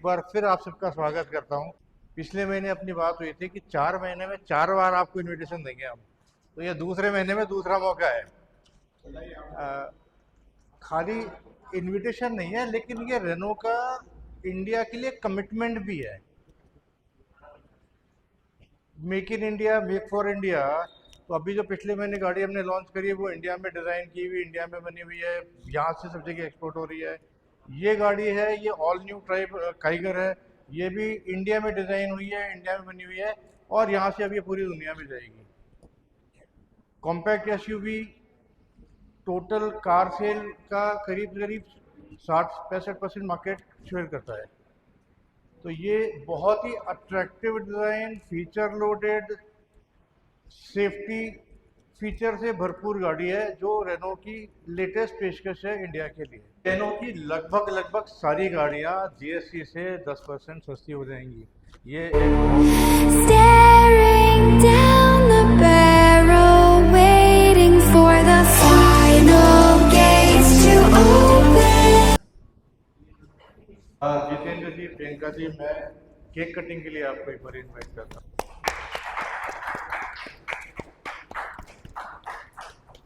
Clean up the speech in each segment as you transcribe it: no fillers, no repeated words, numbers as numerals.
बार फिर आप सबका स्वागत करता हूं। पिछले महीने अपनी बात हुई थी कि 4 महीने में 4 बार आपको इनविटेशन देंगे हम, तो ये दूसरे महीने में दूसरा मौका है। अ, खाली इनविटेशन नहीं है, लेकिन ये रेनो का इंडिया के लिए कमिटमेंट भी है। Make in India, make for India. तो अभी जो पिछले महीने गाड़ी हमने लॉन्च करी है वो इंडिया में डिज़ाइन की हुई, इंडिया में बनी हुई है, यहाँ से सब जगह एक्सपोर्ट हो रही है। ये गाड़ी है, ये ऑल न्यू टाइप काइगर है। ये भी इंडिया में डिज़ाइन हुई है, इंडिया में बनी हुई है, और यहाँ से अब ये पूरी दुनिया में जाएगी। Compact SUV, total car sale का करीब करीब 60-65% मार्केट शेयर करता है। तो ये बहुत ही attractive design, feature loaded, safety feature से भरपूर गाड़ी है, जो रेनो की लेटेस्ट पेशकश है इंडिया के लिए। रेनो की लगभग सारी गाड़ियां जीएसटी से 10% सस्ती हो जाएंगी। ये Staring down the barrel, waiting for the final gates to open. Jitendra जी, प्रियंका जी, मैं केक कटिंग के लिए आपको एक बार इनवाइट करता हूँ।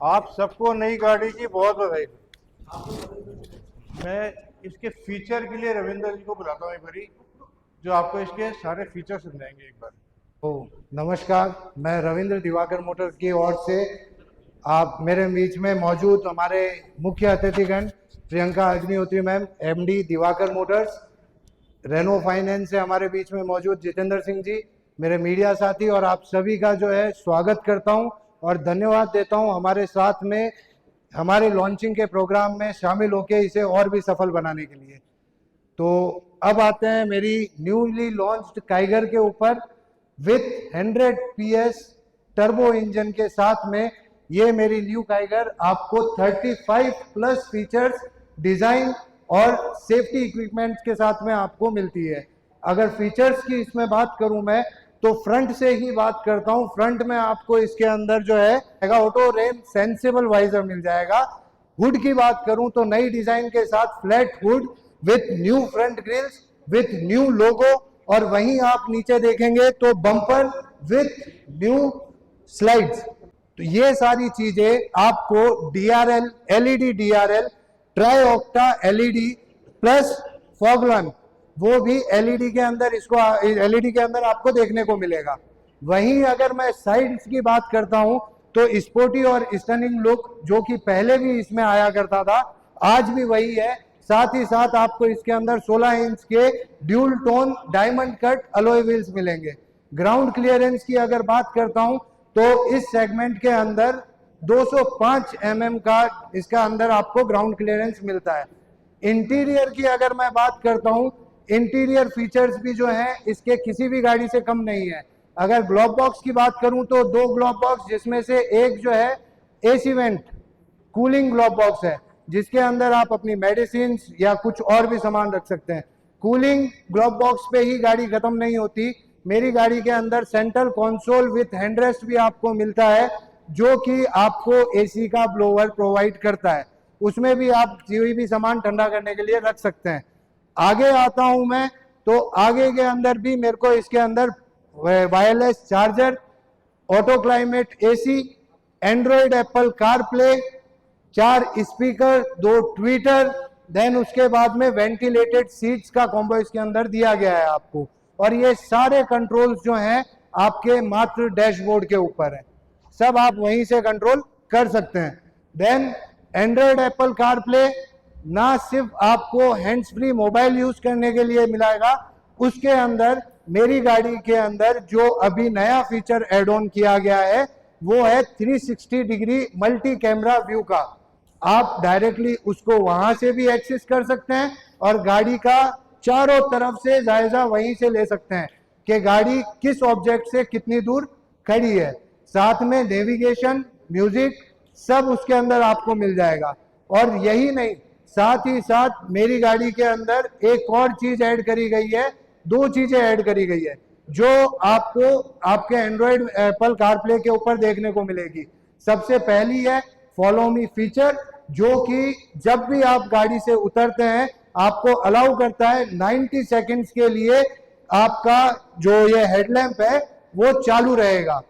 आप सबको नई गाड़ी की बहुत बधाई। मैं इसके फीचर के लिए रविंद्र जी को बुलाता हूँ एक बारी, जो आपको इसके सारे फीचर समझाएंगे एक बार। तो नमस्कार, मैं रविंद्र दिवाकर मोटर्स की ओर से आप मेरे बीच में मौजूद हमारे मुख्य अतिथिगण Priyanka Agnihotri ma'am, MD Diwakar Motors, Renault Finance से हमारे बीच में मौजूद जितेंद्र सिंह जी, मेरे मीडिया साथी, और आप सभी का जो है स्वागत करता हूं और धन्यवाद देता हूं हमारे साथ में हमारे लॉन्चिंग के प्रोग्राम में शामिल होकर इसे और भी सफल बनाने के लिए। तो अब आते हैं मेरी न्यूली लॉन्च्ड काइगर के ऊपर। विथ 100 PS टर्बो इंजन के साथ में ये मेरी न्यू काइगर आपको 35+ फीचर्स, डिजाइन और सेफ्टी इक्विपमेंट्स के साथ में आपको मिलती है। अगर फीचर्स की इसमें बात करूं मैं, तो फ्रंट से ही बात करता हूं। फ्रंट में आपको इसके अंदर जो है ऑटो रेन सेंसिबल वाइजर मिल जाएगा। हुड की बात करूं तो नई डिजाइन के साथ flat hood with new front grills with new logo, और वहीं आप नीचे देखेंगे तो बम्पर विथ न्यू स्लाइड्स। तो ये सारी चीजें आपको DRL, LED DRL, tri octa LED plus fog lamp, वो भी LED के अंदर, इसको LED के अंदर आपको देखने को मिलेगा। वहीं अगर मैं साइड्स की बात करता हूं तो स्पोर्टी और स्टनिंग लुक, जो कि पहले भी इसमें आया करता था, आज भी वही है। साथ ही साथ आपको इसके अंदर 16 इंच के dual tone diamond cut alloy wheels मिलेंगे। ग्राउंड क्लियरेंस की अगर बात करता हूं तो इस सेगमेंट के अंदर 205 mm का इसका अंदर आपको ग्राउंड क्लियरेंस मिलता है। इंटीरियर की अगर मैं बात करता हूं, इंटीरियर फीचर्स भी जो हैं इसके किसी भी गाड़ी से कम नहीं है। अगर ग्लोब बॉक्स की बात करूं तो 2 ग्लोब बॉक्स, जिसमें से एक जो है AC went cooling globe box है, जिसके अंदर आप अपनी मेडिसिन या कुछ और भी सामान रख सकते हैं। कूलिंग ग्लोब बॉक्स पे ही गाड़ी खत्म नहीं होती। मेरी गाड़ी के अंदर सेंट्रल कंसोल विथ हैंडरेस्ट भी आपको मिलता है, जो कि आपको AC का ब्लोअर प्रोवाइड करता है। उसमें भी आप कोई भी सामान ठंडा करने के लिए रख सकते हैं। आगे आता हूं मैं, तो आगे के अंदर भी मेरे को इसके अंदर wireless charger, auto climate AC, Android Apple car play, 4 speaker, 2 tweeter, then उसके बाद में वेंटिलेटेड सीट्स का कॉम्बो इसके अंदर दिया गया है आपको। और ये सारे कंट्रोल्स जो हैं आपके मात्र डैशबोर्ड के ऊपर है, सब आप वहीं से कंट्रोल कर सकते हैं। Then Android Apple car play ना सिर्फ आपको हैंड्स फ्री मोबाइल यूज करने के लिए मिलेगा, उसके अंदर मेरी गाड़ी के अंदर जो अभी नया फीचर एड ऑन किया गया है वो है 360 डिग्री मल्टी कैमरा व्यू का। आप डायरेक्टली उसको वहां से भी एक्सेस कर सकते हैं और गाड़ी का चारों तरफ से जायजा वहीं से ले सकते हैं कि गाड़ी किस ऑब्जेक्ट से कितनी दूर खड़ी है। साथ में नेविगेशन, म्यूजिक सब उसके अंदर आपको मिल जाएगा। और यही नहीं, साथ ही साथ मेरी गाड़ी के अंदर एक और चीज ऐड करी गई है, 2 चीजें ऐड करी गई है जो आपको आपके एंड्रॉइड एप्पल कारप्ले के ऊपर देखने को मिलेगी। सबसे पहली है फॉलो मी फीचर, जो कि जब भी आप गाड़ी से उतरते हैं आपको अलाउ करता है 90 सेकंड्स के लिए आपका जो ये हेडलैम्प है वो चालू रहेगा।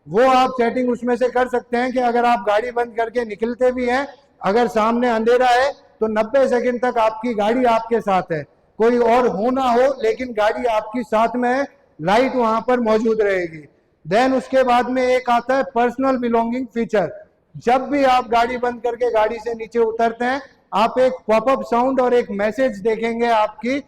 वो आप सेटिंग उसमें से कर सकते हैं कि अगर आप गाड़ी बंद करके निकलते भी हैं, अगर सामने अंधेरा है तो 90 सेकंड तक आपकी गाड़ी आपके साथ है, कोई और हो ना हो लेकिन गाड़ी आपकी साथ में है, लाइट वहां पर मौजूद रहेगी। देन उसके बाद में एक आता है पर्सनल बिलोंगिंग फीचर। जब भी आप गाड़ी बंद करके गाड़ी से नीचे उतरते हैं, आप एक पॉपअप साउंड और एक मैसेज देखेंगे आपकी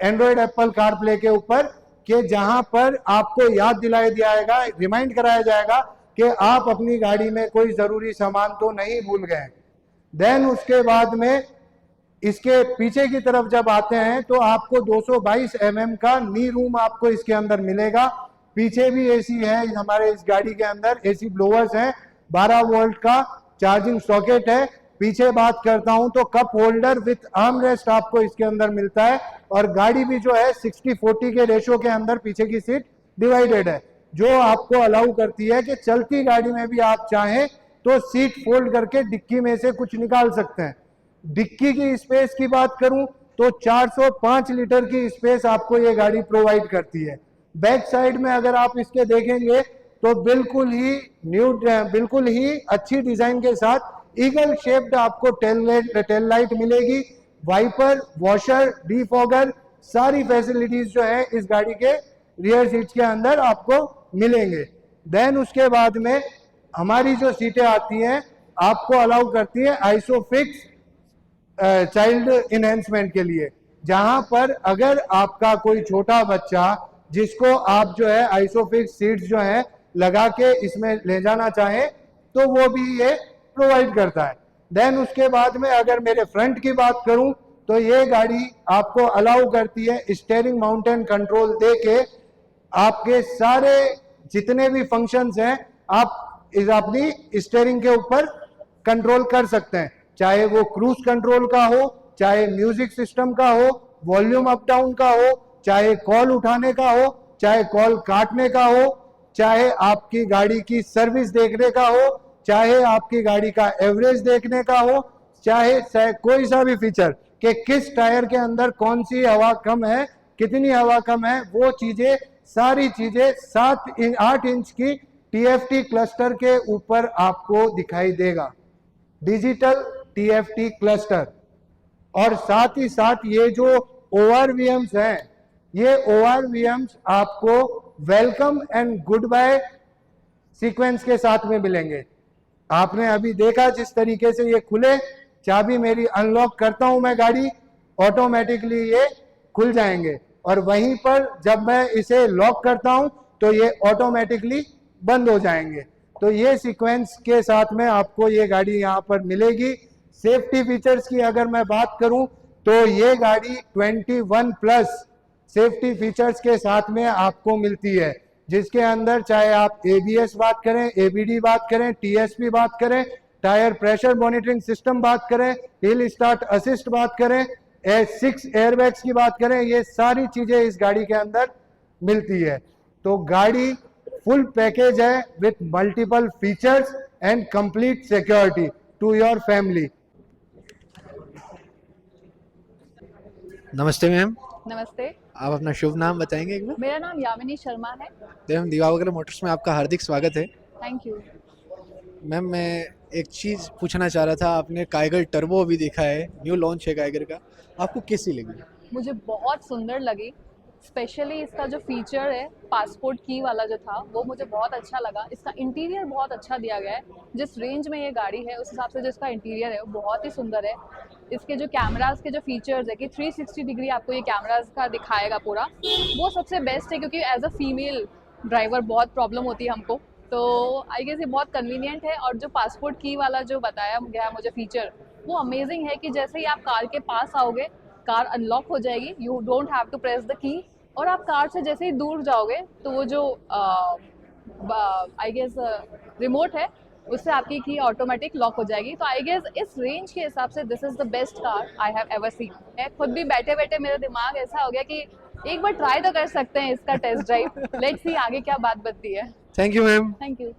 एंड्रॉयड एप्पल कारप्ले के ऊपर, कि जहां पर आपको याद दिलाया जाएगा, रिमाइंड कराया जाएगा कि आप अपनी गाड़ी में कोई जरूरी सामान तो नहीं भूल गए। देन उसके बाद में इसके पीछे की तरफ जब आते हैं तो आपको 222 mm का नी रूम आपको इसके अंदर मिलेगा। पीछे भी एसी है हमारे इस गाड़ी के अंदर, एसी ब्लोअर्स हैं, 12 वोल्ट का चार्जिंग सॉकेट है। पीछे बात करता हूं तो cup holder with arm rest आपको इसके अंदर मिलता है, और गाड़ी भी जो है 60-40 के रेशो के अंदर पीछे की सीट डिवाइडेड है, जो आपको अलाउ करती है कि चलती गाड़ी में भी आप चाहें तो सीट फोल्ड करके डिक्की में से कुछ निकाल सकते हैं। डिक्की की स्पेस की बात करूं तो 405 लीटर की स्पेस आपको ये गाड़ी प्रोवाइड करती है। बैक साइड में अगर आप इसके देखेंगे तो बिल्कुल ही अच्छी डिजाइन के साथ ईगल शेप्ड आपको टेल लाइट मिलेगी, वाइपर, वॉशर, डीफॉगर, सारी फैसिलिटीज जो है इस गाड़ी के रियर सीट्स के अंदर आपको मिलेंगे। देन उसके बाद में हमारी जो सीटें आती हैं आपको अलाउ करती है आइसोफिक्स चाइल्ड इनहेंसमेंट के लिए, जहां पर अगर आपका कोई छोटा बच्चा जिसको आप जो है आइसोफिक्स सीट्स जो है लगा के इसमें ले जाना चाहें तो वो भी ये प्रोवाइड करता है। देन उसके बाद में अगर मेरे फ्रंट की बात करूं तो ये गाड़ी आपको अलाउ करती है स्टीयरिंग माउंटेन कंट्रोल दे के आपके सारे जितने भी फंक्शंस हैं आप इस अपनी स्टीयरिंग के ऊपर कंट्रोल कर सकते हैं, चाहे वो क्रूज कंट्रोल का हो, चाहे म्यूजिक सिस्टम का हो, वॉल्यूम अप डाउन का हो, चाहे कॉल उठाने का हो, चाहे कॉल काटने का हो, चाहे आपकी गाड़ी की सर्विस देखने का हो, चाहे आपकी गाड़ी का एवरेज देखने का हो, चाहे कोई सा भी फीचर कि किस टायर के अंदर कौन सी हवा कम है, कितनी हवा कम है, वो चीजें सारी चीजें 8 इंच की TFT क्लस्टर के ऊपर आपको दिखाई देगा, डिजिटल TFT क्लस्टर। और साथ ही साथ ये जो ORVMs हैं, ये ORVMs आपको welcome and goodbye sequence के साथ में मिलेंगे। आपने अभी देखा जिस तरीके से ये खुले, चाबी मेरी अनलॉक करता हूं मैं गाड़ी, ऑटोमेटिकली ये खुल जाएंगे, और वहीं पर जब मैं इसे लॉक करता हूं तो ये ऑटोमेटिकली बंद हो जाएंगे। तो ये सीक्वेंस के साथ में आपको ये गाड़ी यहाँ पर मिलेगी। सेफ्टी फीचर्स की अगर मैं बात करूं तो ये गाड़ी 21+ सेफ्टी फीचर्स के साथ में आपको मिलती है, जिसके अंदर चाहे आप ABS बात करें, ABD बात करें, TSP बात करें, टायर प्रेशर मॉनिटरिंग सिस्टम बात करें, हिल स्टार्ट असिस्ट बात करें, 6 एयरबैग्स की बात करें, ये सारी चीजें इस गाड़ी के अंदर मिलती है। तो गाड़ी फुल पैकेज है with multiple features and complete security to your family. नमस्ते मैम, नमस्ते, आप अपना शुभ नाम बताएंगे एक बार? मेरा नाम यामिनी शर्मा है। मैम, दिवाकर मोटर्स में आपका हार्दिक स्वागत है। Thank you. मैम, मैं एक चीज़ पूछना चाह रहा था, आपने काइगर टर्बो अभी देखा है, न्यू लॉन्च है काइगर का, आपको कैसी लगी? मुझे बहुत सुंदर लगी, स्पेशली इसका जो फीचर है पासपोर्ट की वाला जो था वो मुझे बहुत अच्छा लगा। इसका इंटीरियर बहुत अच्छा दिया गया है, जिस रेंज में ये गाड़ी है उस हिसाब से जो इसका इंटीरियर है वो बहुत ही सुंदर है। इसके जो कैमरास के जो फीचर्स है कि 360 डिग्री आपको ये कैमरास का दिखाएगा पूरा, वो सबसे बेस्ट है, क्योंकि एज अ फीमेल ड्राइवर बहुत प्रॉब्लम होती है हमको, तो आई गेस ये बहुत कन्वीनियंट है। और जो पासपोर्ट की वाला जो बताया गया मुझे फीचर, वो अमेजिंग है कि जैसे ही आप कार के पास आओगे कार अनलॉक हो जाएगी, you don't have to press the key, और आप कार से जैसे ही दूर जाओगे तो वो जो आई गेस रिमोट है उससे आपकी की ऑटोमेटिक लॉक हो जाएगी। तो आई गेस इस रेंज के हिसाब से this is the best car I have ever seen. मैं खुद भी बैठे बैठे मेरा दिमाग ऐसा हो गया कि एक बार ट्राई तो कर सकते हैं इसका टेस्ट ड्राइव। लेट्स सी आगे क्या बात बनती है। Thank you ma'am. Thank you.